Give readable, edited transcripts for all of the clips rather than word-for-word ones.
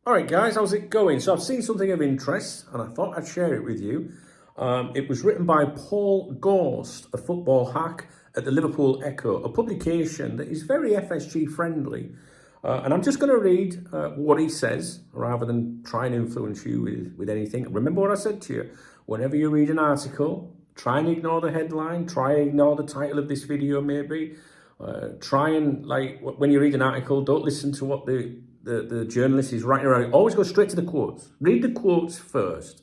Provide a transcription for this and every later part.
All right, guys, how's it going? So I've seen something of interest and I thought I'd share it with you. It was written by Paul Gorst, a football hack at the Liverpool Echo, a publication that is very FSG friendly. And I'm just going to read what he says rather than try and influence you with anything. Remember what I said to you. Whenever you read an article, try and ignore the headline, try and ignore the title of this video maybe. Try and, like, when you read an article, don't listen to what the journalist is writing around. Always go straight to the quotes. Read the quotes first,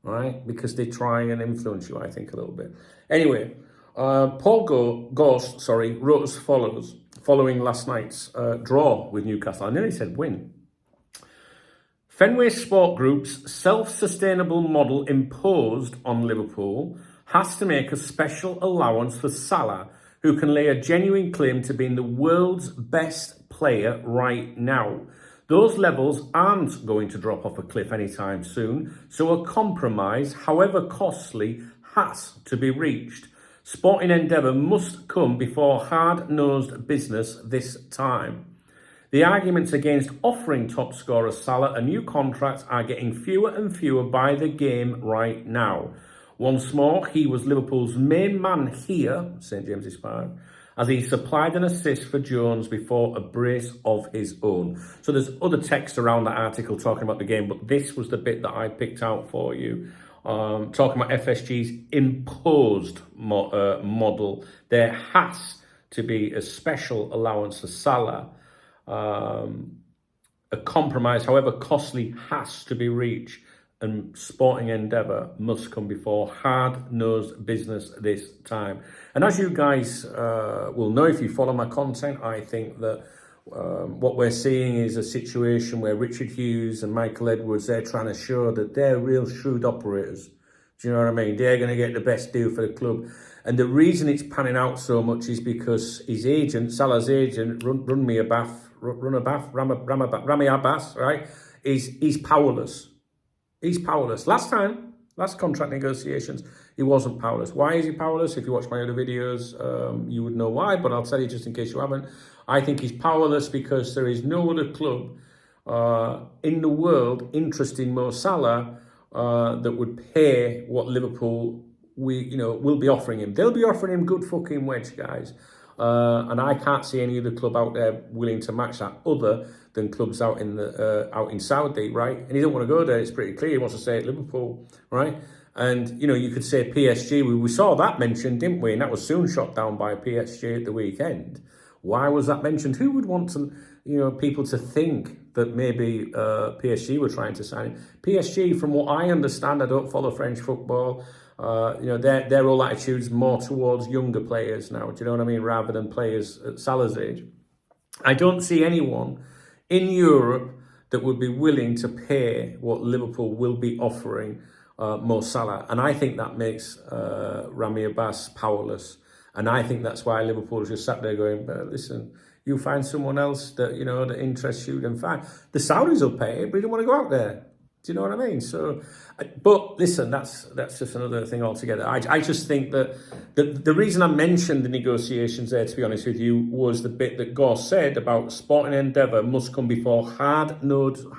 right? Because they try and influence you, I think, a little bit. Anyway, Paul Gorst, wrote as follows, following last night's draw with Newcastle. I nearly said win. Fenway Sport Group's self-sustainable model imposed on Liverpool has to make a special allowance for Salah, who can lay a genuine claim to being the world's best player right now. Those levels aren't going to drop off a cliff anytime soon, so a compromise, however costly, has to be reached. Sporting endeavour must come before hard-nosed business this time. The arguments against offering top scorer Salah a new contract are getting fewer and fewer by the game right now. Once more, he was Liverpool's main man here, St James's Park, as he supplied an assist for Jones before a brace of his own. So there's other text around that article talking about the game, but this was the bit that I picked out for you. Talking about FSG's imposed model. There has to be a special allowance for Salah. A compromise, however costly, has to be reached. And sporting endeavour must come before hard-nosed business this time. And as you guys will know if you follow my content, I think that what we're seeing is a situation where Richard Hughes and Michael Edwards, they're trying to show that they're real shrewd operators. Do you know what I mean? They're going to get the best deal for the club. And the reason it's panning out so much is because his agent, Salah's agent, Rami Abbas, right, he's powerless. He's powerless. Last contract negotiations, he wasn't powerless. Why is he powerless? If you watch my other videos, you would know why, but I'll tell you just in case you haven't. I think he's powerless because there is no other club in the world interested in Mo Salah that would pay what Liverpool will be offering him. They'll be offering him good fucking wedge, guys. And I can't see any other club out there willing to match that other than clubs out in Saudi, right? And he don't want to go there. It's pretty clear he wants to stay at Liverpool, right? And you could say PSG. We saw that mentioned, didn't we? And that was soon shot down by PSG at the weekend. Why was that mentioned? Who would want to, people to think that maybe PSG were trying to sign him? PSG, from what I understand, I don't follow French football. Their whole attitude's more towards younger players now. Do you know what I mean? Rather than players at Salah's age. I don't see anyone in Europe that would be willing to pay what Liverpool will be offering Mo Salah. And I think that makes Rami Abbas powerless. And I think that's why Liverpool just sat there going, listen, you find someone else that, that interests you, then fine. The Saudis will pay, but you don't want to go out there. Do you know what I mean? So, but listen, that's just another thing altogether. I just think that the reason I mentioned the negotiations there, to be honest with you, was the bit that Gorst said about sporting endeavour must come before hard-nosed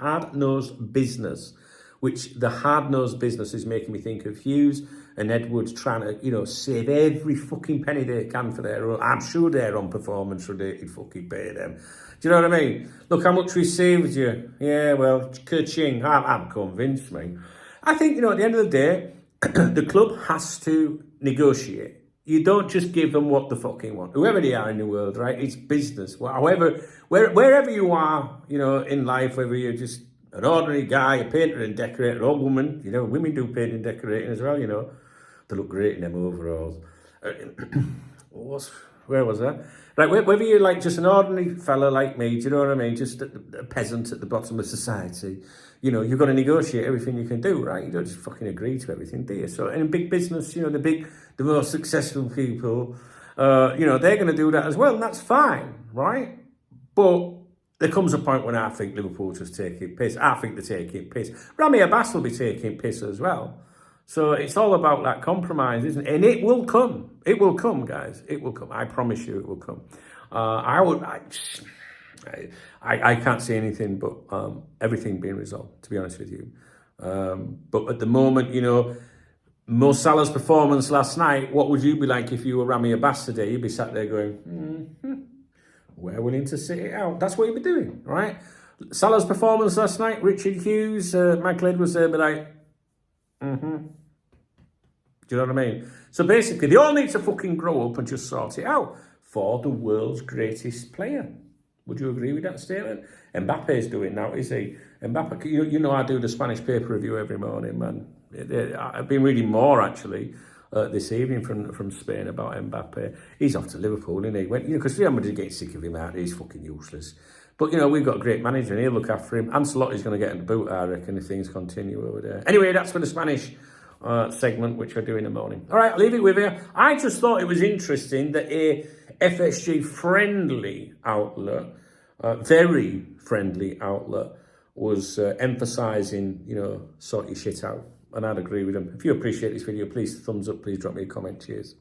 business, which the hard-nosed business is making me think of Hughes and Edwards trying to, save every fucking penny they can for their own. I'm sure they're on performance-related fucking pay them. Do you know what I mean? Look how much we saved you. Yeah, well, ka-ching. I'm convinced, mate. I think, at the end of the day, the club has to negotiate. You don't just give them what the fucking want. Whoever they are in the world, right? It's business. However, wherever you are, in life, whether you're just an ordinary guy, a painter and decorator, or woman, women do painting and decorating as well, They look great in them overalls. Where was that? Right, whether you're like just an ordinary fella like me, do you know what I mean? Just a peasant at the bottom of society, you've got to negotiate everything you can do, right? You don't just fucking agree to everything, do you? So in big business, the most successful people, they're going to do that as well, and that's fine, right? But there comes a point when I think Liverpool just taking piss. I think they're taking piss. Rami Abbas will be taking piss as well. So it's all about that compromise, isn't it? And it will come. It will come, guys. It will come. I promise you it will come. I can't see anything but everything being resolved, to be honest with you. But at the moment, you know, Mo Salah's performance last night, what would you be like if you were Rami Abbas today? You'd be sat there going, we're willing to sit it out. That's what you'd be doing, right? Salah's performance last night, Richard Hughes, Michael Edwards there, be like, do you know what I mean? So basically, they all need to fucking grow up and just sort it out for the world's greatest player. Would you agree with that statement? Mbappe's doing now, is he? Mbappe, you know I do the Spanish paper review every morning, man. I've been reading more, actually, this evening from Spain about Mbappe. He's off to Liverpool, isn't he? Because Real Madrid are getting sick of him out. He's fucking useless. But, you know, we've got a great manager and he'll look after him. Ancelotti's going to get in the boot, I reckon, if things continue over there. Anyway, that's for the Spanish segment, which I do in the morning. All right, I'll leave it with you. I just thought it was interesting that a FSG-friendly outlet, very friendly outlet, was emphasising, you know, sort your shit out. And I'd agree with them. If you appreciate this video, please thumbs up, please drop me a comment. Cheers.